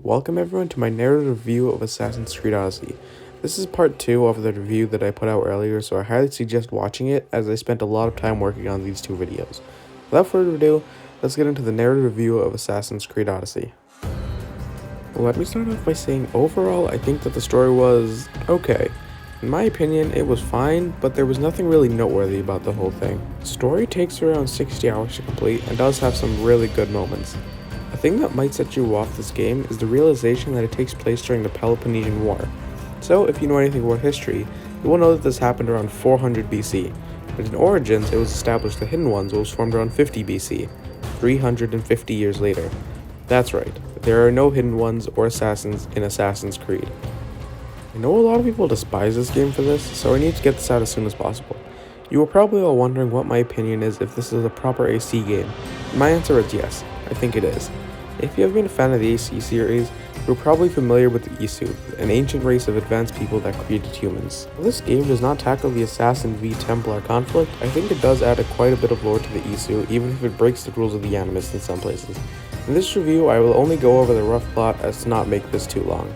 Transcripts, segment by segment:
Welcome everyone to my narrative review of Assassin's Creed Odyssey. This is part 2 of the review that I put out earlier, so I highly suggest watching it as I spent a lot of time working on these two videos. Without further ado, let's get into the narrative review of Assassin's Creed Odyssey. Let me start off by saying overall I think that the story was okay. In my opinion, it was fine, but there was nothing really noteworthy about the whole thing. The story takes around 60 hours to complete and does have some really good moments. A thing that might set you off this game is the realization that it takes place during the Peloponnesian War. So, if you know anything about history, you will know that this happened around 400 BC, but in Origins it was established the Hidden Ones was formed around 50 BC, 350 years later. That's right, there are no Hidden Ones or Assassins in Assassin's Creed. I know a lot of people despise this game for this, so I need to get this out as soon as possible. You are probably all wondering what my opinion is if this is a proper AC game. My answer is yes, I think it is. If you have been a fan of the AC series, you're probably familiar with the Isu, an ancient race of advanced people that created humans. While this game does not tackle the Assassin v Templar conflict, I think it does add quite a bit of lore to the Isu, even if it breaks the rules of the Animus in some places. In this review, I will only go over the rough plot as to not make this too long.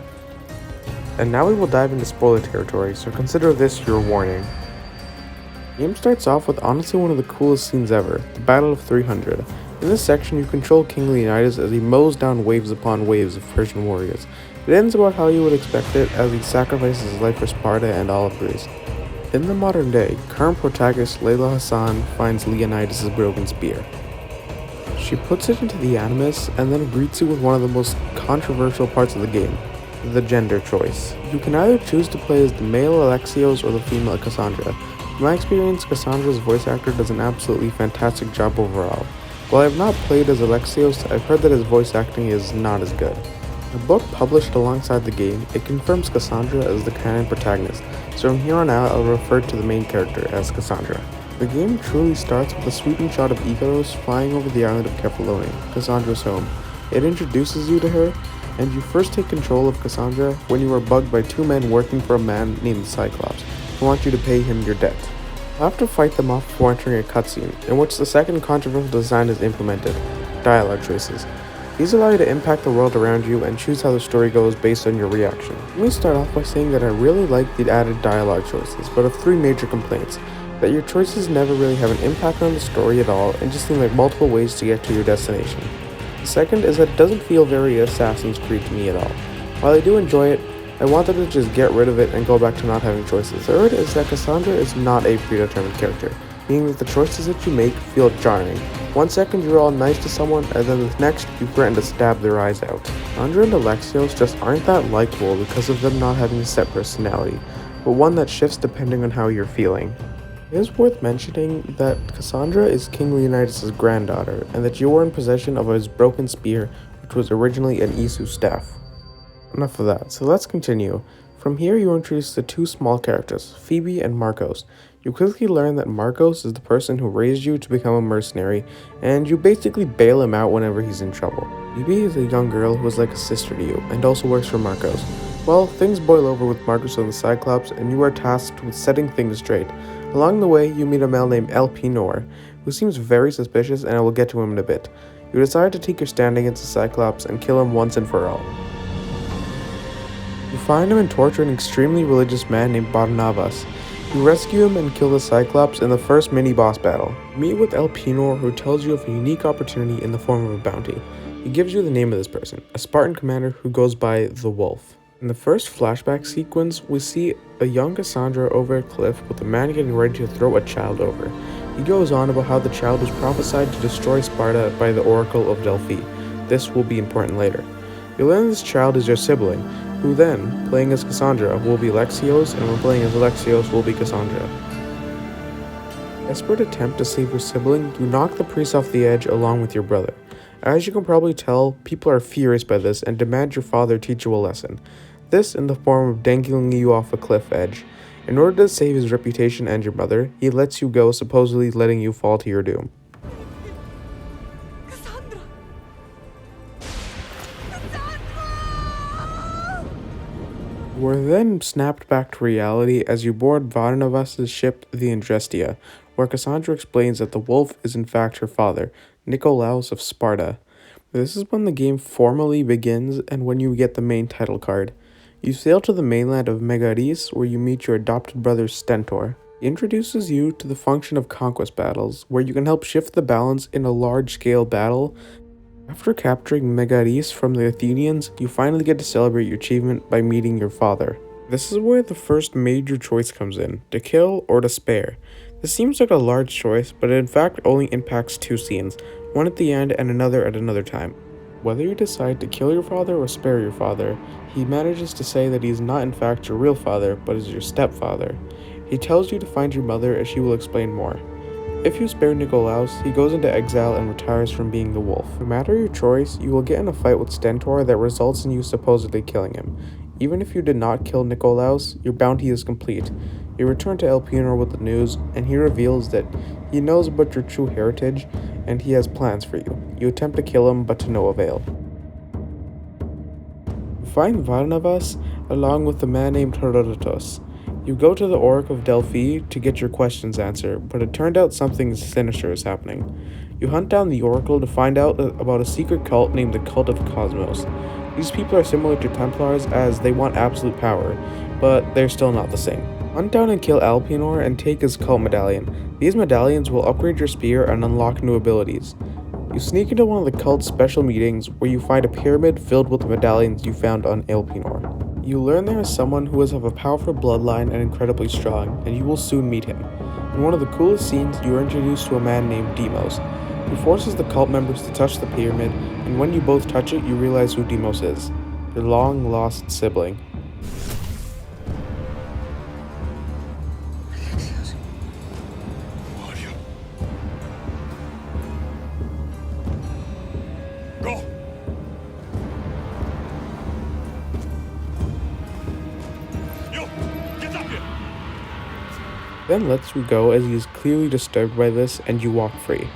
And now we will dive into spoiler territory, so consider this your warning. The game starts off with honestly one of the coolest scenes ever, the Battle of 300. In this section, you control King Leonidas as he mows down waves upon waves of Persian warriors. It ends about how you would expect it, as he sacrifices his life for Sparta and olive trees. In the modern day, current protagonist Layla Hassan finds Leonidas' broken spear. She puts it into the Animus and then greets you with one of the most controversial parts of the game, the gender choice. You can either choose to play as the male Alexios or the female Cassandra. In my experience, Cassandra's voice actor does an absolutely fantastic job overall. While I have not played as Alexios, I've heard that his voice acting is not as good. The book published alongside the game, it confirms Cassandra as the canon protagonist, so from here on out I'll refer to the main character as Cassandra. The game truly starts with a sweeping shot of Icaros flying over the island of Kefalonia, Cassandra's home. It introduces you to her, and you first take control of Cassandra when you are bugged by two men working for a man named Cyclops, who want you to pay him your debt. You'll have to fight them off before entering a cutscene, in which the second controversial design is implemented, dialogue choices. These allow you to impact the world around you and choose how the story goes based on your reaction. Let me start off by saying that I really like the added dialogue choices, but have three major complaints. That your choices never really have an impact on the story at all and just seem like multiple ways to get to your destination. The second is that it doesn't feel very Assassin's Creed to me at all. While I do enjoy it, I wanted to just get rid of it and go back to not having choices. Third is that Cassandra is not a predetermined character, meaning that the choices that you make feel jarring. 1 second you're all nice to someone, and then the next you threaten to stab their eyes out. Cassandra and Alexios just aren't that likable because of them not having a set personality, but one that shifts depending on how you're feeling. It is worth mentioning that Cassandra is King Leonidas' granddaughter, and that you are in possession of his broken spear, which was originally an Isu staff. Enough of that, so let's continue. From here you are introduced to two small characters, Phoebe and Marcos. You quickly learn that Marcos is the person who raised you to become a mercenary, and you basically bail him out whenever he's in trouble. Phoebe is a young girl who is like a sister to you, and also works for Marcos. Well, things boil over with Marcos and the Cyclops, and you are tasked with setting things straight. Along the way, you meet a male named El Pinor, who seems very suspicious, and I will get to him in a bit. You decide to take your stand against the Cyclops and kill him once and for all. You find him and torture an extremely religious man named Barnabas. You rescue him and kill the Cyclops in the first mini-boss battle. You meet with El Pinor, who tells you of a unique opportunity in the form of a bounty. He gives you the name of this person, a Spartan commander who goes by the Wolf. In the first flashback sequence, we see a young Cassandra over a cliff with a man getting ready to throw a child over. He goes on about how the child was prophesied to destroy Sparta by the Oracle of Delphi. This will be important later. You learn this child is your sibling, who then, playing as Cassandra, will be Alexios, and when playing as Alexios will be Cassandra. Desperate attempt to save your sibling, you knock the priest off the edge along with your brother. As you can probably tell, people are furious by this and demand your father teach you a lesson. This in the form of dangling you off a cliff edge. In order to save his reputation and your mother, he lets you go, supposedly letting you fall to your doom. Cassandra! You are then snapped back to reality as you board Varnavas' ship, the Andrestia, where Cassandra explains that the wolf is in fact her father, Nicolaus of Sparta. This is when the game formally begins and when you get the main title card. You sail to the mainland of Megaris, where you meet your adopted brother Stentor. He introduces you to the function of conquest battles, where you can help shift the balance in a large-scale battle. After capturing Megaris from the Athenians, you finally get to celebrate your achievement by meeting your father. This is where the first major choice comes in, to kill or to spare. This seems like a large choice, but it in fact only impacts two scenes, one at the end and another at another time. Whether you decide to kill your father or spare your father, he manages to say that he is not in fact your real father, but is your stepfather. He tells you to find your mother as she will explain more. If you spare Nikolaos, he goes into exile and retires from being the wolf. No matter your choice, you will get in a fight with Stentor that results in you supposedly killing him. Even if you did not kill Nikolaos, your bounty is complete. You return to Elpenor with the news, and he reveals that he knows about your true heritage, and he has plans for you. You attempt to kill him, but to no avail. You find Varnavas along with a man named Herodotus. You go to the Oracle of Delphi to get your questions answered, but it turned out something sinister is happening. You hunt down the Oracle to find out about a secret cult named the Cult of Cosmos. These people are similar to Templars as they want absolute power, but they're still not the same. Hunt down and kill Elpenor and take his cult medallion. These medallions will upgrade your spear and unlock new abilities. You sneak into one of the cult's special meetings where you find a pyramid filled with the medallions you found on Elpenor. You learn there is someone who is of a powerful bloodline and incredibly strong, and you will soon meet him. In one of the coolest scenes, you are introduced to a man named Demos. He forces the cult members to touch the pyramid, and when you both touch it, you realize who Demos is, your long-lost sibling. Go! You! Get up here! Then lets you go as he is clearly disturbed by this and you walk free.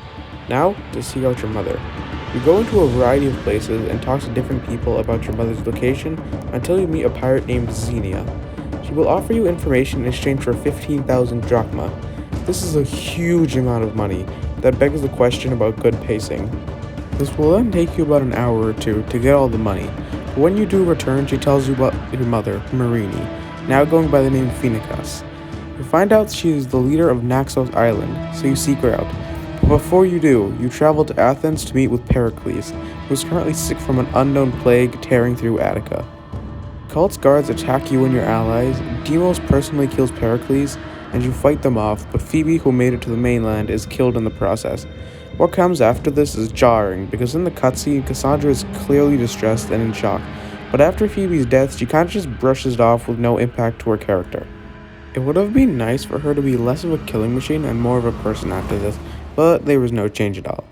Now, to seek out your mother. You go into a variety of places and talk to different people about your mother's location until you meet a pirate named Xenia. She will offer you information in exchange for 15,000 drachma. This is a huge amount of money that begs the question about good pacing. This will then take you about an hour or two to get all the money, but when you do return, she tells you about your mother, Marini, now going by the name Phoenicus. You find out she is the leader of Naxos Island, so you seek her out. But before you do, you travel to Athens to meet with Pericles, who is currently sick from an unknown plague tearing through Attica. Cult's guards attack you and your allies, Demos personally kills Pericles, and you fight them off, but Phoebe, who made it to the mainland, is killed in the process. What comes after this is jarring, because in the cutscene, Cassandra is clearly distressed and in shock, but after Phoebe's death, she kinda just brushes it off with no impact to her character. It would have been nice for her to be less of a killing machine and more of a person after this, but there was no change at all.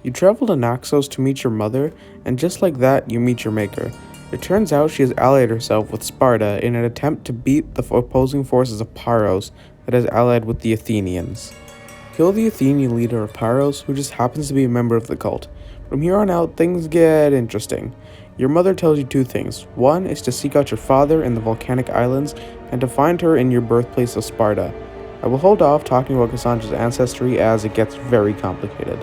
You travel to Naxos to meet your mother, and just like that, you meet your maker. It turns out she has allied herself with Sparta in an attempt to beat the opposing forces of Paros that is allied with the Athenians. Kill the Athenian leader of Paros, who just happens to be a member of the cult. From here on out, things get interesting. Your mother tells you two things. One is to seek out your father in the volcanic islands, and to find her in your birthplace of Sparta. I will hold off talking about Cassandra's ancestry as it gets very complicated.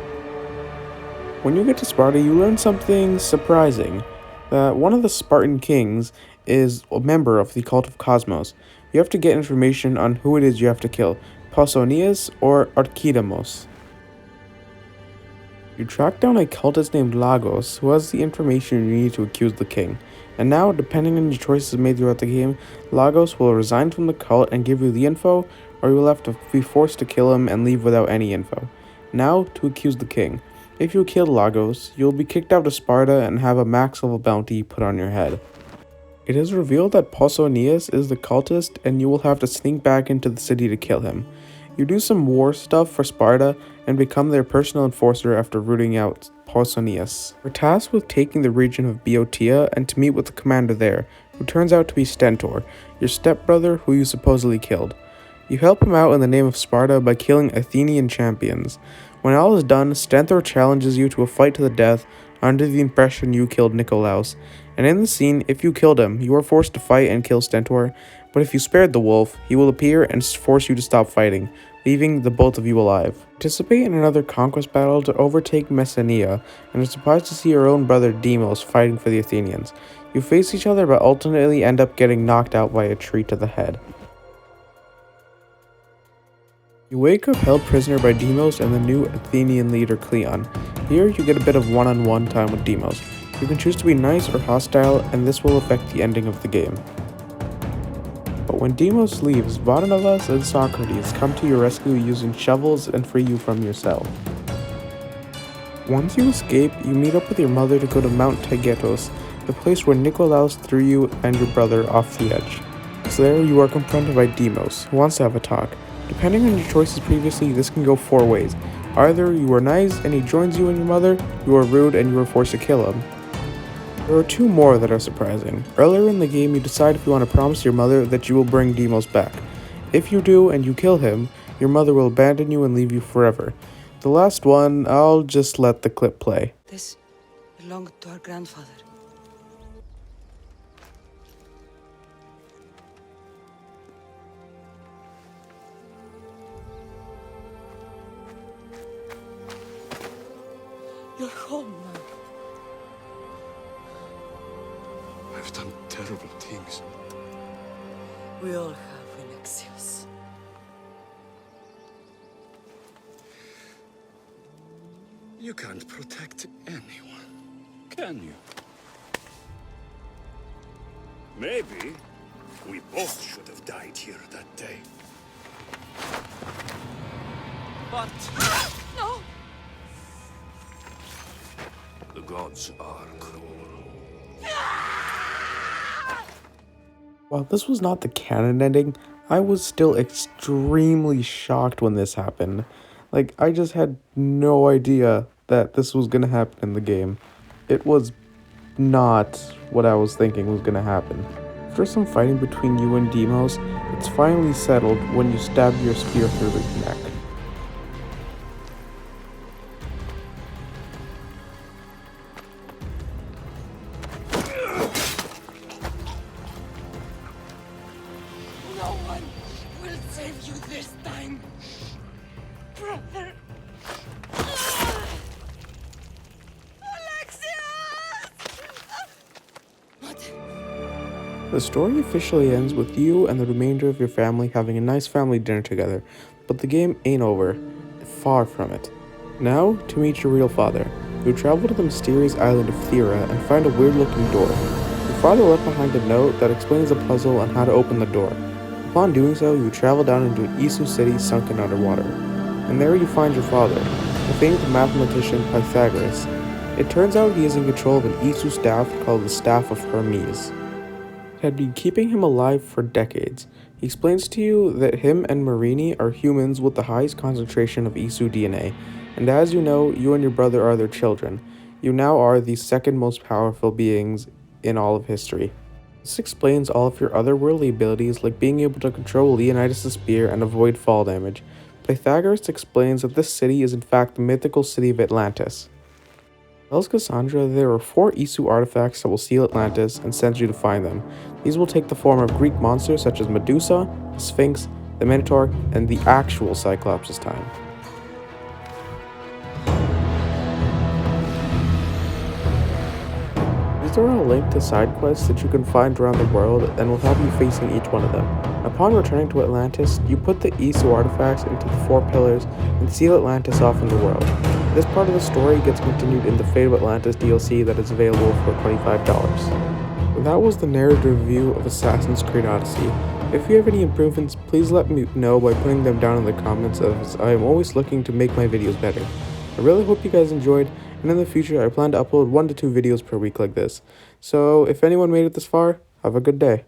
When you get to Sparta, you learn something surprising. That one of the Spartan kings is a member of the Cult of Cosmos. You have to get information on who it is you have to kill, Pausanias or Archidamos. You track down a cultist named Lagos, who has the information you need to accuse the king. And now, depending on your choices made throughout the game, Lagos will resign from the cult and give you the info, or you will have to be forced to kill him and leave without any info. Now, to accuse the king. If you kill Lagos, you will be kicked out of Sparta and have a max level bounty put on your head. It is revealed that Pausanias is the cultist, and you will have to sneak back into the city to kill him. You do some war stuff for Sparta and become their personal enforcer after rooting out Pausanias. You're tasked with taking the region of Boeotia and to meet with the commander there, who turns out to be Stentor, your stepbrother who you supposedly killed. You help him out in the name of Sparta by killing Athenian champions. When all is done, Stentor challenges you to a fight to the death under the impression you killed Nikolaos. And in the scene, if you killed him, you are forced to fight and kill Stentor, But if you spared the wolf, he will appear and force you to stop fighting, leaving the both of you alive. Participate in another conquest battle to overtake Messenia, and are surprised to see your own brother Deimos fighting for the Athenians. You face each other but ultimately end up getting knocked out by a tree to the head. You wake up held prisoner by Deimos and the new Athenian leader Cleon. Here you get a bit of one-on-one time with Deimos. You can choose to be nice or hostile, and this will affect the ending of the game. But when Deimos leaves, Varnavas and Socrates come to your rescue using shovels and free you from your cell. Once you escape, you meet up with your mother to go to Mount Taygetos, the place where Nikolaos threw you and your brother off the edge. So there you are confronted by Deimos, who wants to have a talk. Depending on your choices previously, this can go 4 ways. Either you are nice and he joins you and your mother, you are rude and you are forced to kill him. There are 2 more that are surprising. Earlier in the game, you decide if you want to promise your mother that you will bring Deimos back. If you do and you kill him, your mother will abandon you and leave you forever. The last one, I'll just let the clip play. This belonged to our grandfather. You're home now. I've done terrible things. We all have, Alexios. You can't protect anyone, can you? Maybe we both should have died here that day. But No! the gods are cruel. While this was not the canon ending, I was still extremely shocked when this happened. Like, I just had no idea that this was gonna happen in the game. It was not what I was thinking was gonna happen. After some fighting between you and Deimos, it's finally settled when you stab your spear through the neck. No one will save you this time, brother. Alexios! What? The story officially ends with you and the remainder of your family having a nice family dinner together, but the game ain't over. Far from it. Now, to meet your real father. You travel to the mysterious island of Thera and find a weird-looking door. Your father left behind a note that explains the puzzle and how to open the door. Upon doing so, you travel down into an Isu city sunken underwater. And there you find your father, the famed mathematician Pythagoras. It turns out he is in control of an Isu staff called the Staff of Hermes. It had been keeping him alive for decades. He explains to you that him and Marini are humans with the highest concentration of Isu DNA, and as you know, you and your brother are their children. You now are the second most powerful beings in all of history. This explains all of your otherworldly abilities, like being able to control Leonidas' spear and avoid fall damage. Pythagoras explains that this city is in fact the mythical city of Atlantis. Tells Cassandra there are 4 Isu artifacts that will seal Atlantis and sends you to find them. These will take the form of Greek monsters such as Medusa, the Sphinx, the Minotaur, and the actual Cyclops this time. These are all linked to side quests that you can find around the world and will have you facing each one of them. Upon returning to Atlantis, you put the Isu artifacts into the 4 pillars and seal Atlantis off in the world. This part of the story gets continued in the Fate of Atlantis DLC that is available for $25. That was the narrative review of Assassin's Creed Odyssey. If you have any improvements, please let me know by putting them down in the comments, as I am always looking to make my videos better. I really hope you guys enjoyed, and in the future I plan to upload 1 to 2 videos per week like this. So if anyone made it this far, have a good day.